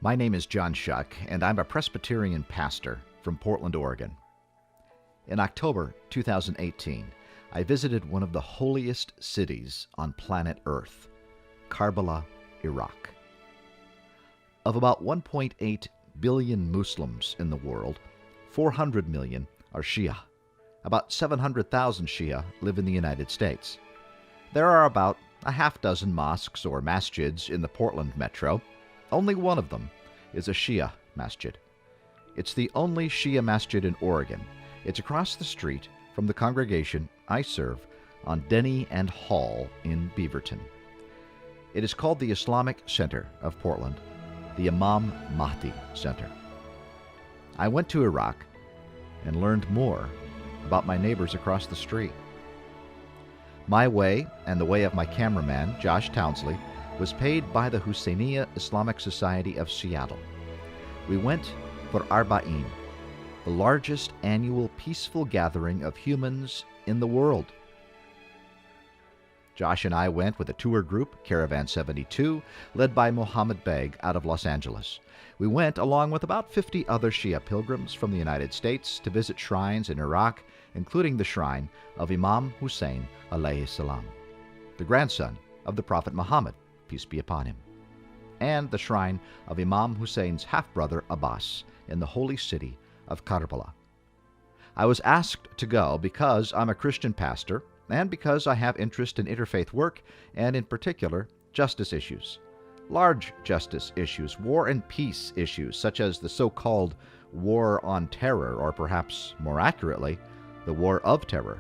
My name is John Shuck, and I'm a Presbyterian pastor from Portland, Oregon. In October 2018, I visited one of the holiest cities on planet Earth, Karbala, Iraq. Of about 1.8 billion Muslims in the world, 400 million are Shia. About 700,000 Shia live in the United States. There are about a half dozen mosques or masjids in the Portland metro. Only one of them is a Shia masjid. It's the only Shia masjid in Oregon. It's across the street from the congregation I serve on Denny and Hall in Beaverton. It is called the Islamic Center of Portland, the Imam Mahdi Center. I went to Iraq and learned more about my neighbors across the street. My way, and the way of my cameraman, Josh Townsley, was paid by the Husayniah Islamic Society of Seattle. We went for Arba'in, the largest annual peaceful gathering of humans in the world. Josh and I went with a tour group, Caravan 72, led by Mohammed Beg out of Los Angeles. We went along with about 50 other Shia pilgrims from the United States to visit shrines in Iraq, including the shrine of Imam Hussein alayhi salam, the grandson of the Prophet Muhammad, peace be upon him, and the shrine of Imam Hussein's half-brother Abbas in the holy city of Karbala. I was asked to go because I'm a Christian pastor and because I have interest in interfaith work and, in particular, justice issues. Large justice issues, war and peace issues, such as the so-called war on terror, or perhaps more accurately, the war of terror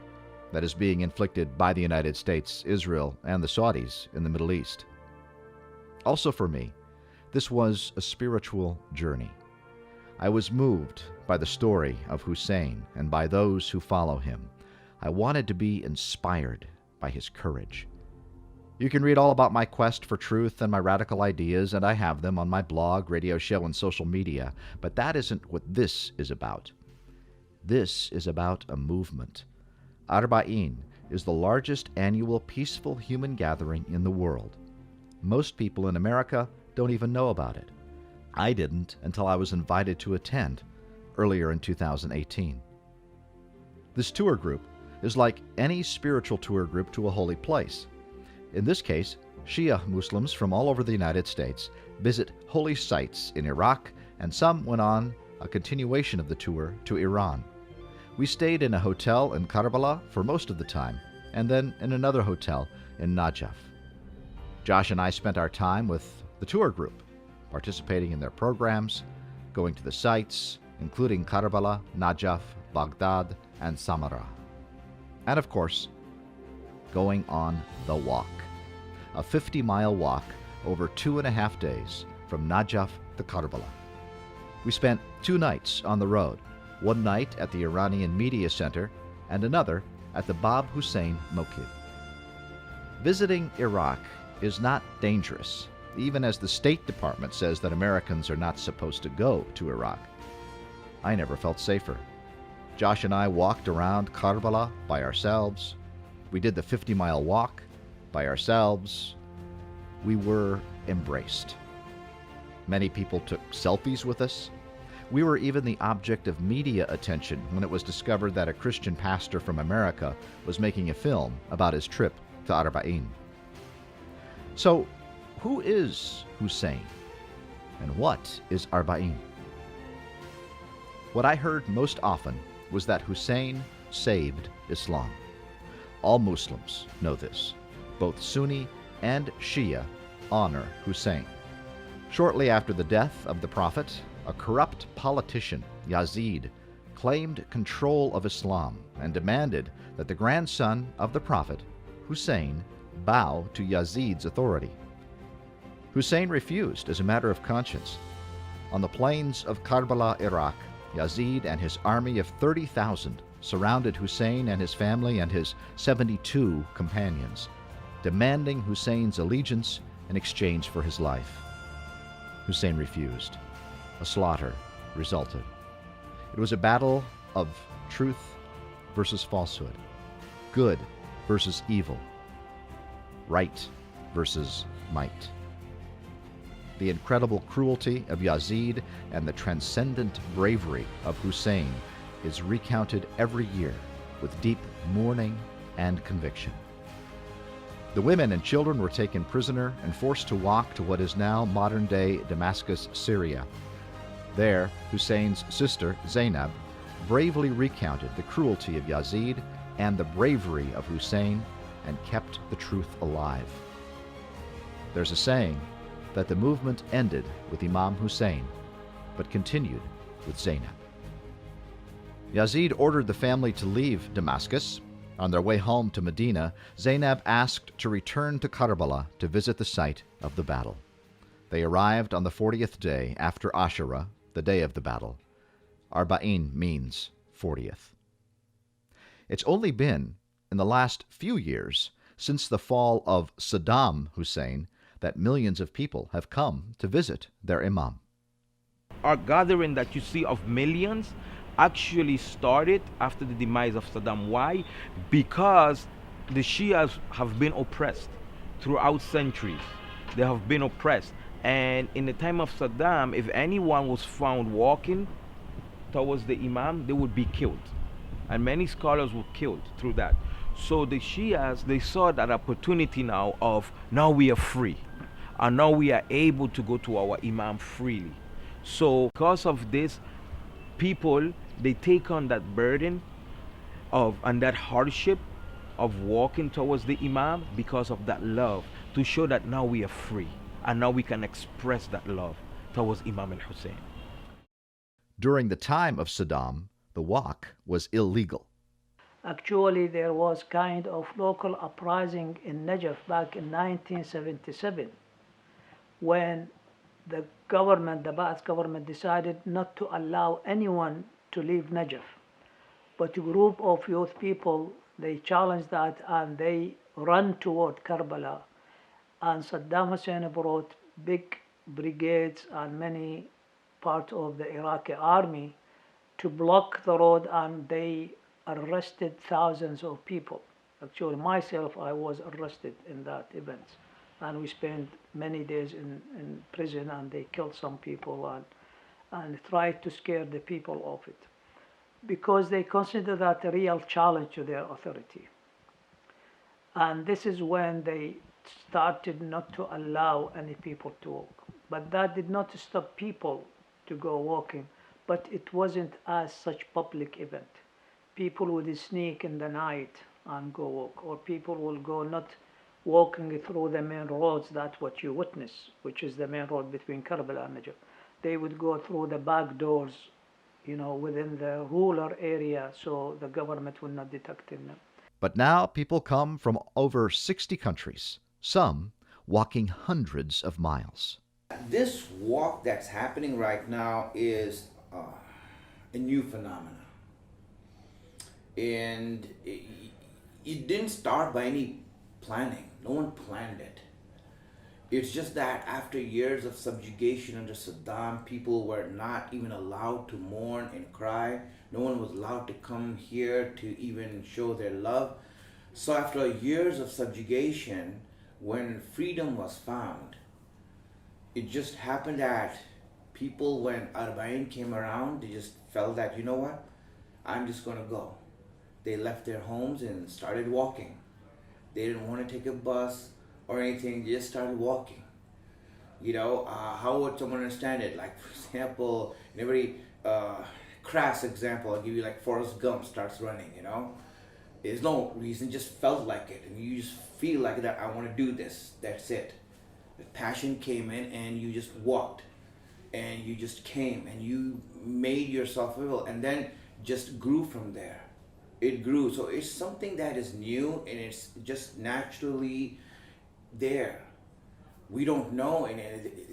that is being inflicted by the United States, Israel, and the Saudis in the Middle East. Also for me, this was a spiritual journey. I was moved by the story of Hussein and by those who follow him. I wanted to be inspired by his courage. You can read all about my quest for truth and my radical ideas, and I have them on my blog, radio show, and social media, but that isn't what this is about. This is about a movement. Arba'in is the largest annual peaceful human gathering in the world. Most people in America don't even know about it. I didn't until I was invited to attend earlier in 2018. This tour group is like any spiritual tour group to a holy place. In this case, Shia Muslims from all over the United States visit holy sites in Iraq, and some went on a continuation of the tour to Iran. We stayed in a hotel in Karbala for most of the time, and then in another hotel in Najaf. Josh and I spent our time with the tour group, participating in their programs, going to the sites, including Karbala, Najaf, Baghdad, and Samarra. And of course, going on the walk. A 50-mile walk over 2.5 days from Najaf to Karbala. We spent 2 nights on the road, one night at the Iranian Media Center and another at the Hussain Mochi. Visiting Iraq is not dangerous, even as the State Department says that Americans are not supposed to go to Iraq. I never felt safer. Josh and I walked around Karbala by ourselves. We did the 50-mile walk by ourselves. We were embraced. Many people took selfies with us. We were even the object of media attention when it was discovered that a Christian pastor from America was making a film about his trip to Arba'in. So, who is Hussein? And what is Arba'in? What I heard most often was that Hussein saved Islam. All Muslims know this. Both Sunni and Shia honor Hussein. Shortly after the death of the Prophet, a corrupt politician, Yazid, claimed control of Islam and demanded that the grandson of the Prophet, Hussein, bow to Yazid's authority. Hussein refused as a matter of conscience. On the plains of Karbala, Iraq, Yazid and his army of 30,000 surrounded Hussein and his family and his 72 companions, demanding Hussein's allegiance in exchange for his life. Hussein refused. A slaughter resulted. It was a battle of truth versus falsehood, good versus evil, right versus might. The incredible cruelty of Yazid and the transcendent bravery of Hussein is recounted every year with deep mourning and conviction. The women and children were taken prisoner and forced to walk to what is now modern-day Damascus, Syria. There, Hussein's sister, Zainab, bravely recounted the cruelty of Yazid and the bravery of Hussein and kept the truth alive. There's a saying that the movement ended with Imam Hussein, but continued with Zainab. Yazid ordered the family to leave Damascus. On their way home to Medina, Zainab asked to return to Karbala to visit the site of the battle. They arrived on the 40th day after Ashura, the day of the battle. Arba'in means 40th. It's only been in the last few years, since the fall of Saddam Hussein, that millions of people have come to visit their Imam. Our gathering that you see of millions actually started after the demise of Saddam. Why? Because the Shias have been oppressed throughout centuries. They have been oppressed. And in the time of Saddam, if anyone was found walking towards the Imam, they would be killed. And many scholars were killed through that. So the Shias, they saw that opportunity now we are free. And now we are able to go to our Imam freely. So because of this, people, they take on that burden of and that hardship of walking towards the Imam because of that love, to show that now we are free and now we can express that love towards Imam al-Hussein. During the time of Saddam, the walk was illegal. Actually, there was kind of local uprising in Najaf back in 1977 when the Ba'ath government decided not to allow anyone to leave Najaf. But a group of youth people, they challenged that and they ran toward Karbala. And Saddam Hussein brought big brigades and many parts of the Iraqi army to block the road, and they arrested thousands of people. Actually, myself, I was arrested in that event. And we spent many days in prison, and they killed some people and tried to scare the people of it, because they consider that a real challenge to their authority. And this is when they started not to allow any people to walk. But that did not stop people to go walking, but it wasn't as such public event. People would sneak in the night and go walk, or people will go not walking through the main roads, that's what you witness, which is the main road between Karbala and Najaf. They would go through the back doors, within the rural area, so the government will not detect them. But now people come from over 60 countries, some walking hundreds of miles. This walk that's happening right now is a new phenomenon. And it didn't start by any planning. No one planned it. It's just that after years of subjugation under Saddam, people were not even allowed to mourn and cry. No one was allowed to come here to even show their love. So after years of subjugation, when freedom was found, it just happened that people, when Arba'in came around, they just felt that, you know what, I'm just going to go. They left their homes and started walking. They didn't want to take a bus or anything, they just started walking. How would someone understand it? Like, for example, in a very crass example, I'll give you like Forrest Gump starts running, There's no reason, just felt like it. And you just feel like that, I want to do this, that's it. The passion came in and you just walked. And you just came and you made yourself available, and then just grew from there. It grew. So it's something that is new and it's just naturally there. We don't know, and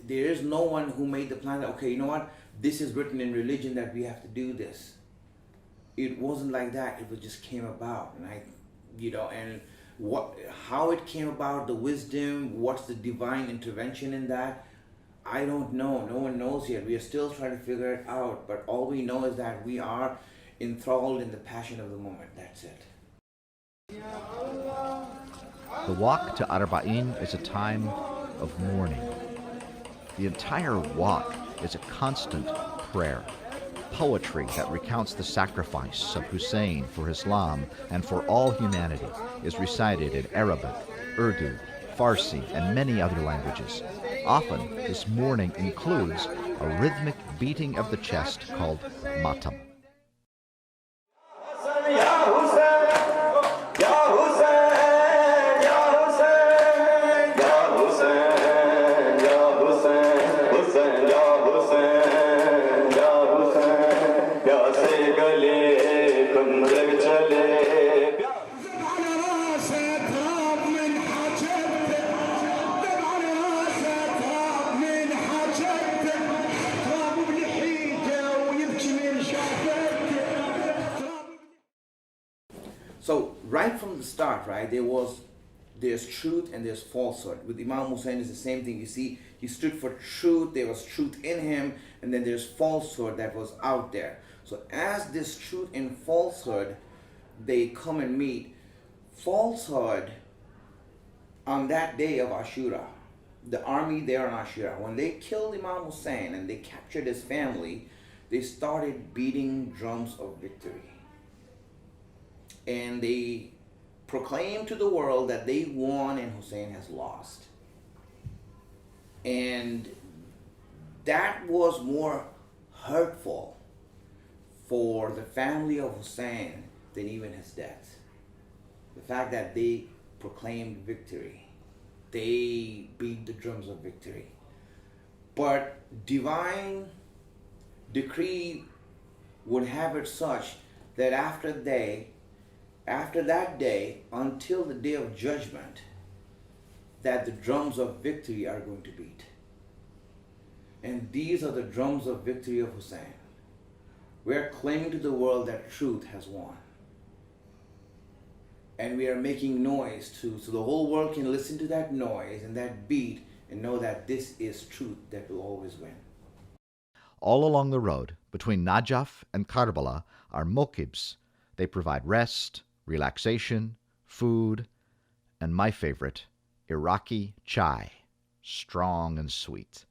there is no one who made the plan that, okay, you know what, this is written in religion that we have to do this. It wasn't like that. It just came about, and how it came about, the wisdom, what's the divine intervention in that, I don't know. No one knows yet. We are still trying to figure it out, but all we know is that we are enthralled in the passion of the moment. That's it. The walk to Arba'in is a time of mourning. The entire walk is a constant prayer. Poetry that recounts the sacrifice of Hussein for Islam and for all humanity is recited in Arabic, Urdu, Farsi, and many other languages. Often, this mourning includes a rhythmic beating of the chest called matam. So right from the start, right, there's truth and there's falsehood. With Imam Hussein, it's the same thing. You see, he stood for truth. There was truth in him, and then there's falsehood that was out there. So as this truth and falsehood, they come and meet. Falsehood on that day of Ashura, the army there on Ashura, when they killed Imam Hussein and they captured his family, they started beating drums of victory. And they proclaimed to the world that they won and Hussein has lost. And that was more hurtful for the family of Hussein than even his death. The fact that they proclaimed victory. They beat the drums of victory. But divine decree would have it such that after that day, until the day of judgment, that the drums of victory are going to beat. And these are the drums of victory of Hussein. We are claiming to the world that truth has won. And we are making noise too, so the whole world can listen to that noise and that beat and know that this is truth that will always win. All along the road between Najaf and Karbala are mokibs. They provide rest, relaxation, food, and my favorite, Iraqi chai, strong and sweet.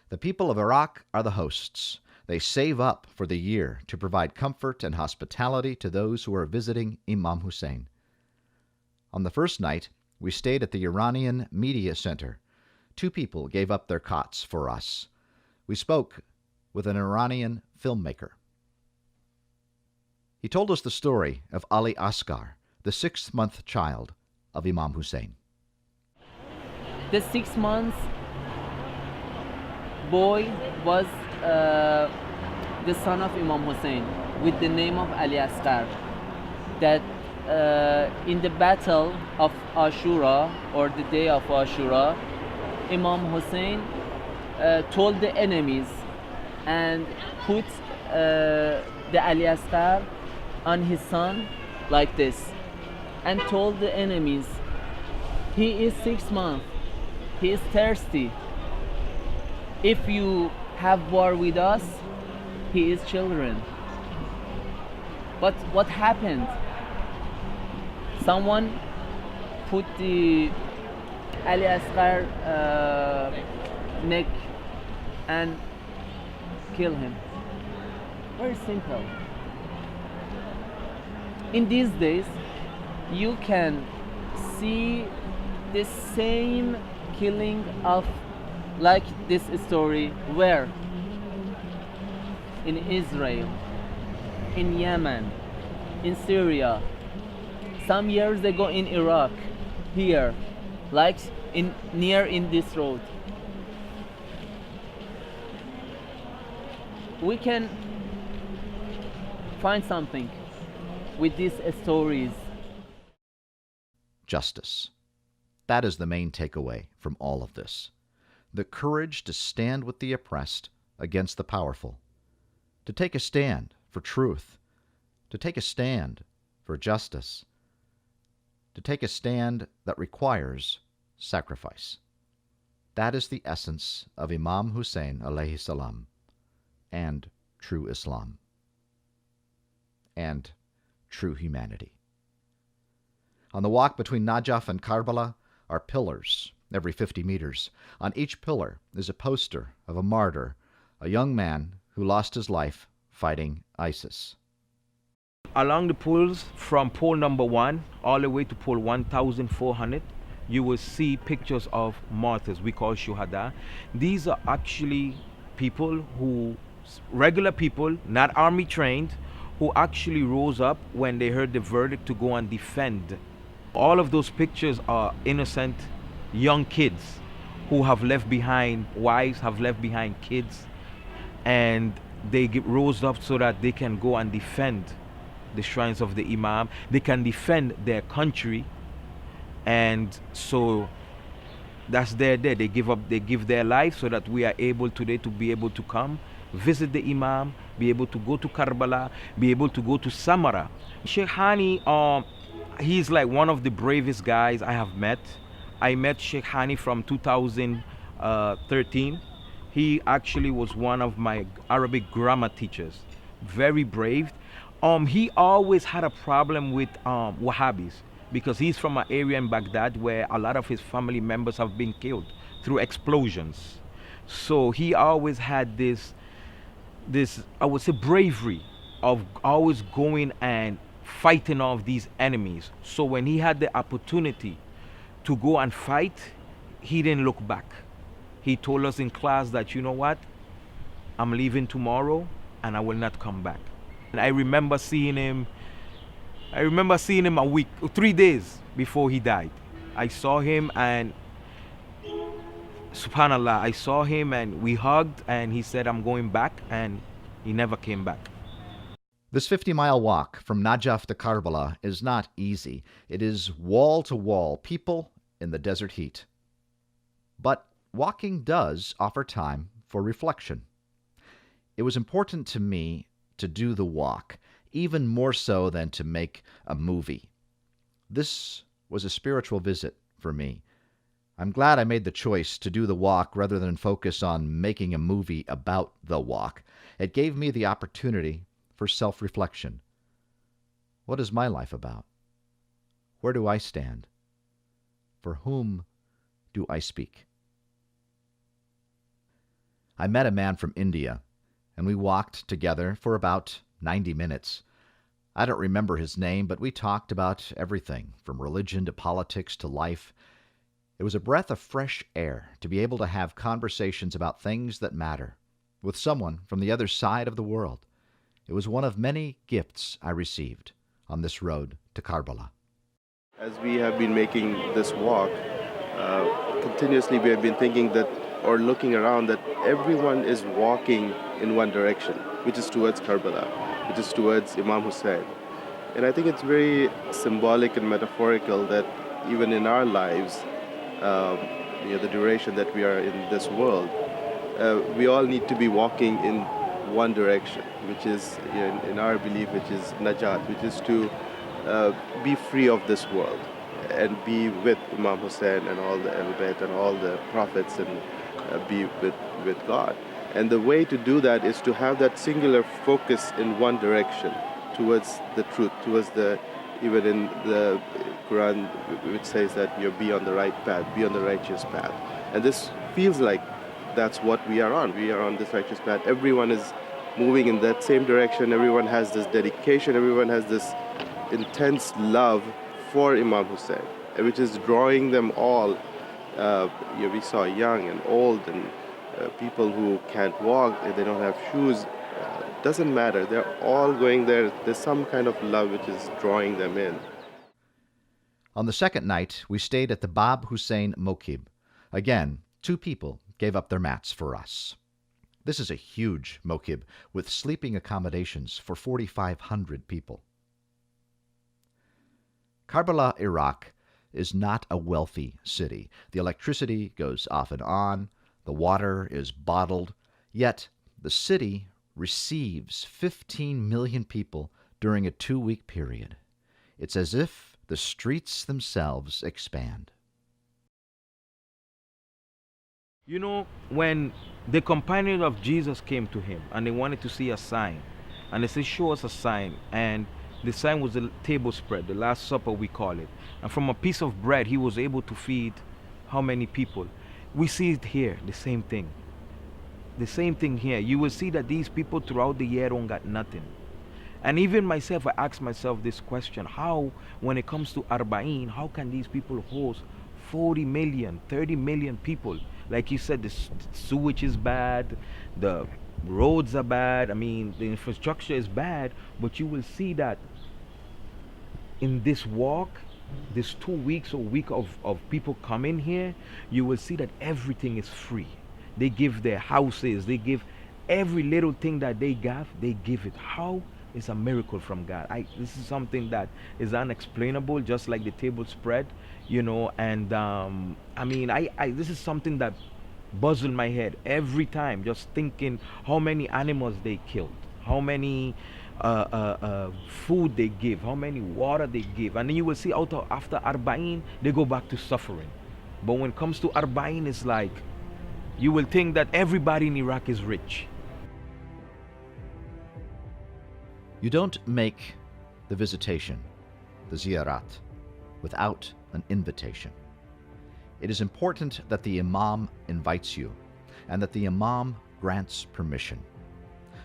The people of Iraq are the hosts. They save up for the year to provide comfort and hospitality to those who are visiting Imam Hussein. On the first night, we stayed at the Iranian Media Center. 2 people gave up their cots for us. We spoke with an Iranian filmmaker. He told us the story of Ali Asghar, the 6th-month child of Imam Hussein. The 6 months boy was the son of Imam Hussein with the name of Ali Asghar. That in the battle of Ashura, or the day of Ashura, Imam Hussein told the enemies and put the Ali Asghar on his son like this, and told the enemies, he is 6 months, he is thirsty. If you have war with us, he is children. But what happened? Someone put the Ali Asghar neck and kill him. Very simple. In these days, you can see the same killing of like this story where? In Israel, in Yemen, in Syria, some years ago in Iraq, here, like near in this road. We can find something with these stories. Justice. That is the main takeaway from all of this. The courage to stand with the oppressed against the powerful. To take a stand for truth. To take a stand for justice. To take a stand that requires sacrifice. That is the essence of Imam Hussein alayhi salam and true Islam and true humanity. On the walk between Najaf and Karbala are pillars every 50 meters. On each pillar is a poster of a martyr, a young man who lost his life fighting ISIS. Along the poles from pole number 1 all the way to pole 1400, you will see pictures of martyrs we call shuhada. These are actually people who, regular people, not army trained, who actually rose up when they heard the verdict to go and defend. All of those pictures are innocent young kids who have left behind wives, have left behind kids, and they rose up so that they can go and defend the shrines of the Imam. They can defend their country, and so that's their day. They give their life so that we are able today to be able to come visit the Imam, be able to go to Karbala, be able to go to Samara. Sheikh Hani, he's like one of the bravest guys I have met. I met Sheikh Hani from 2013. He actually was one of my Arabic grammar teachers. Very brave. He always had a problem with Wahhabis because he's from an area in Baghdad where a lot of his family members have been killed through explosions. So he always had this I would say bravery of always going and fighting off these enemies. So when he had the opportunity to go and fight, he didn't look back. He told us in class that, you know what, I'm leaving tomorrow and I will not come back. And I remember seeing him a week, 3 days before he died. I saw him and subhanallah, I saw him and we hugged and he said, I'm going back, and he never came back. This 50-mile walk from Najaf to Karbala is not easy. It is wall to wall, people in the desert heat. But walking does offer time for reflection. It was important to me to do the walk, even more so than to make a movie. This was a spiritual visit for me. I'm glad I made the choice to do the walk rather than focus on making a movie about the walk. It gave me the opportunity for self-reflection. What is my life about? Where do I stand? For whom do I speak? I met a man from India, and we walked together for about 90 minutes. I don't remember his name, but we talked about everything, from religion to politics to life. It was a breath of fresh air to be able to have conversations about things that matter with someone from the other side of the world. It was one of many gifts I received on this road to Karbala. As we have been making this walk, continuously we have been thinking that, or looking around, that everyone is walking in one direction, which is towards Karbala, which is towards Imam Hussein. And I think it's very symbolic and metaphorical that even in our lives, the duration that we are in this world, we all need to be walking in one direction, which is, in our belief, which is Najat, which is to be free of this world and be with Imam Hussein and all the Ahl Bayt and all the prophets, and be with God. And the way to do that is to have that singular focus in one direction towards the truth, towards even in the Quran, which says that you be on the right path, be on the righteous path. And this feels like that's what we are on. We are on this righteous path. Everyone is moving in that same direction. Everyone has this dedication. Everyone has this intense love for Imam Hussein, which is drawing them all. We saw young and old and people who can't walk, they don't have shoes. Doesn't matter. They're all going there. There's some kind of love which is drawing them in. On the second night, we stayed at the Bab Hussain Mochi. Again, 2 people gave up their mats for us. This is a huge mokhib with sleeping accommodations for 4,500 people. Karbala, Iraq, is not a wealthy city. The electricity goes off and on. The water is bottled. Yet, the city receives 15 million people during a 2-week period. It's as if the streets themselves expand. You know, when the companions of Jesus came to him and they wanted to see a sign, and they said, show us a sign, and the sign was the table spread, the Last Supper we call it, and from a piece of bread he was able to feed how many people. We see it here, the same thing. The same thing here. You will see that these people throughout the year don't got nothing. And even myself, I ask myself this question: how, when it comes to Arba'in, how can these people host 40 million, 30 million people? Like you said, the sewage is bad, the roads are bad, I mean, the infrastructure is bad, but you will see that in this walk, this 2 weeks or week of people coming here, you will see that everything is free. They give their houses, they give every little thing that they got, they give it. How? It's a miracle from God. This is something that is unexplainable, just like the table spread, and I mean, this is something that buzzes my head every time, just thinking how many animals they killed, how many food they give, how many water they give, and then you will see after Arba'in they go back to suffering. But when it comes to Arba'in, it's like you will think that everybody in Iraq is rich. You don't make the visitation, the ziyarat, without an invitation. It is important that the Imam invites you and that the Imam grants permission.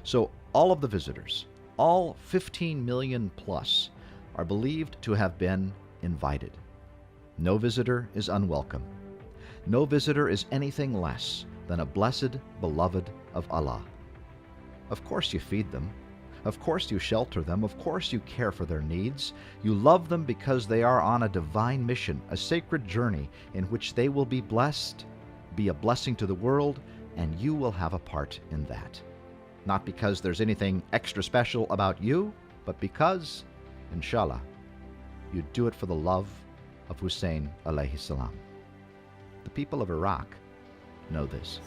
So all of the visitors, all 15 million plus, are believed to have been invited. No visitor is unwelcome. No visitor is anything less than a blessed beloved of Allah. Of course you feed them. Of course you shelter them. Of course you care for their needs. You love them because they are on a divine mission, a sacred journey in which they will be blessed, be a blessing to the world, and you will have a part in that. Not because there's anything extra special about you, but because, inshallah, you do it for the love of Hussein alayhi salam. The people of Iraq know this.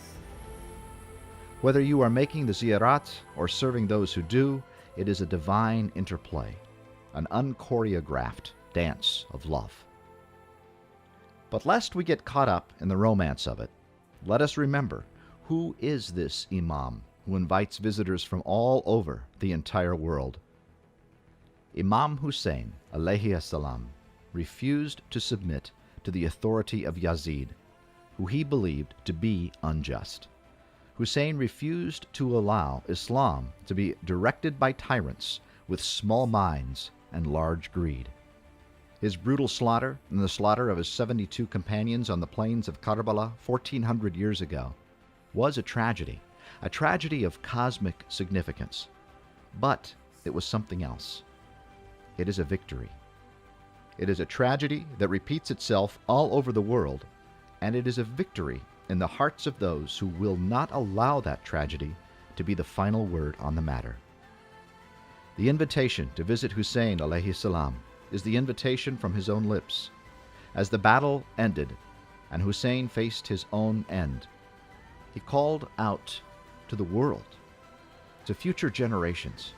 Whether you are making the ziyarat or serving those who do, it is a divine interplay, an unchoreographed dance of love. But lest we get caught up in the romance of it, let us remember, who is this Imam who invites visitors from all over the entire world? Imam Hussein alayhi salam refused to submit to the authority of Yazid, who he believed to be unjust. Hussein refused to allow Islam to be directed by tyrants with small minds and large greed. His brutal slaughter and the slaughter of his 72 companions on the plains of Karbala 1400 years ago was a tragedy of cosmic significance. But it was something else. It is a victory. It is a tragedy that repeats itself all over the world, and it is a victory in the hearts of those who will not allow that tragedy to be the final word on the matter. The invitation to visit Hussein alayhi salam is the invitation from his own lips. As the battle ended and Hussein faced his own end, he called out to the world, to future generations,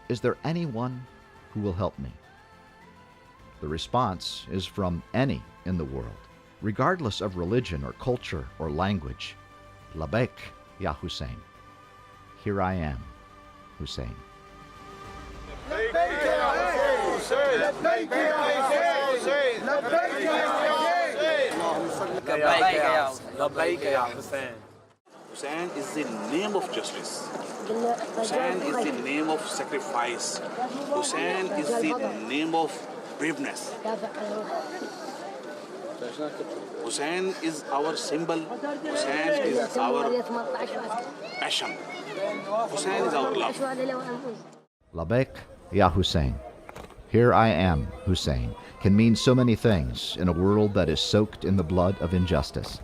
"Is there anyone who will help me?" The response is from any in the world, regardless of religion or culture or language. Labbaik, Ya Hussein. Here I am, Hussein. لبيك يا حسين لبيك يا حسين لبيك يا حسين لبيك يا حسين. Hussein is the name of justice. Hussein is the name of sacrifice. Hussein is the name of braveness. Hussein is our symbol. Hussein is our passion. Hussein is our love. Labbaik, Ya Hussein. Here I am, Hussein, can mean so many things in a world that is soaked in the blood of injustice.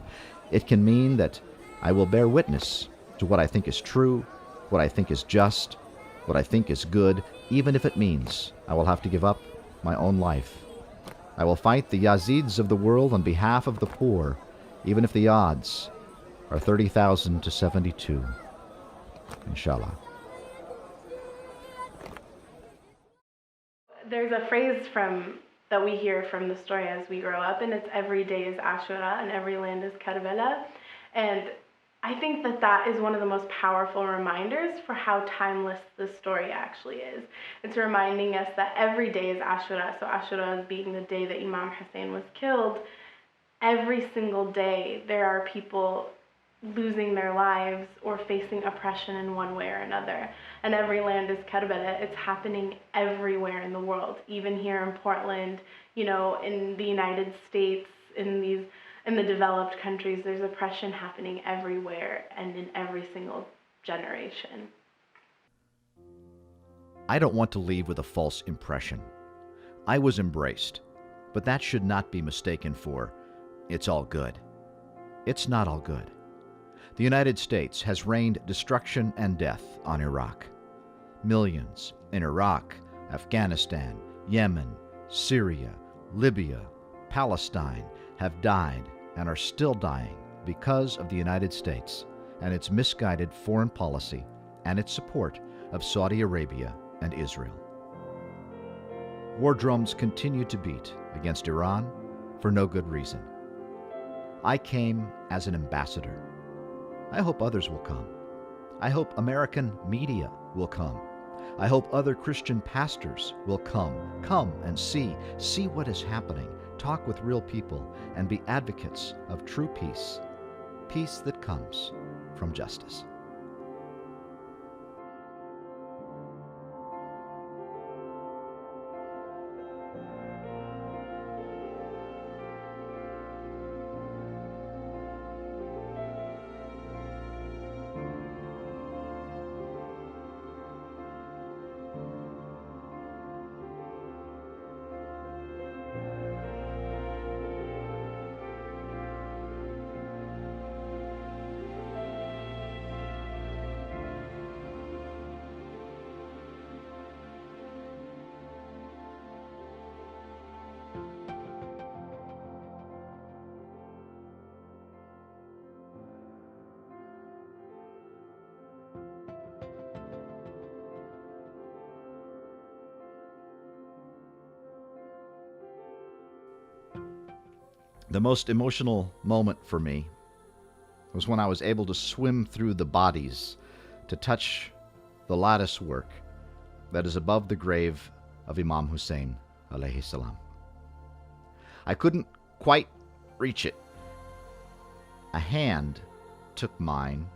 It can mean that I will bear witness to what I think is true, what I think is just, what I think is good, even if it means I will have to give up my own life. I will fight the Yazids of the world on behalf of the poor, even if the odds are 30,000 to 72. Inshallah. There's a phrase that we hear from the story as we grow up, and it's every day is Ashura and every land is Karbala. And I think that is one of the most powerful reminders for how timeless this story actually is. It's reminding us that every day is Ashura, so Ashura is being the day that Imam Hussein was killed. every single day there are people losing their lives or facing oppression in one way or another. And every land is Karbala. It's happening everywhere in the world, even here in Portland, in the United States, in the developed countries. There's oppression happening everywhere and in every single generation. I don't want to leave with a false impression. I was embraced, but that should not be mistaken for, it's all good. It's not all good. The United States has rained destruction and death on Iraq. Millions in Iraq, Afghanistan, Yemen, Syria, Libya, Palestine have died and are still dying because of the United States and its misguided foreign policy and its support of Saudi Arabia and Israel. War drums continue to beat against Iran for no good reason. I came as an ambassador. I hope others will come. I hope American media will come. I hope other Christian pastors will come. Come and see what is happening, talk with real people, and be advocates of true peace, peace that comes from justice. The most emotional moment for me was when I was able to swim through the bodies to touch the lattice work that is above the grave of Imam Hussein alayhi salam. I couldn't quite reach it. A hand took mine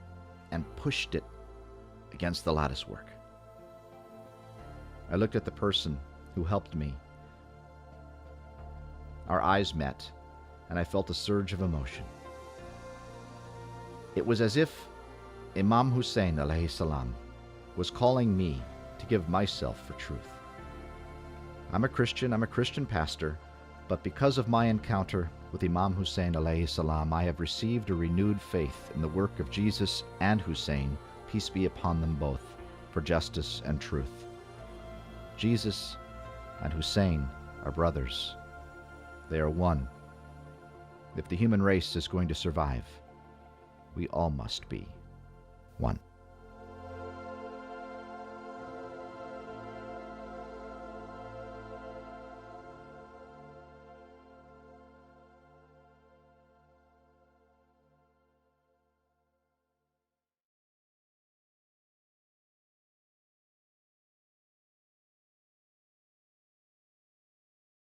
and pushed it against the lattice work. I looked at the person who helped me. Our eyes met, and I felt a surge of emotion. It was as if Imam Hussein alayhi salam was calling me to give myself for truth. I'm a Christian pastor, but because of my encounter with Imam Hussein alayhi salam, I have received a renewed faith in the work of Jesus and Hussein, peace be upon them both, for justice and truth. Jesus and Hussein are brothers. They are one. If the human race is going to survive, we all must be one.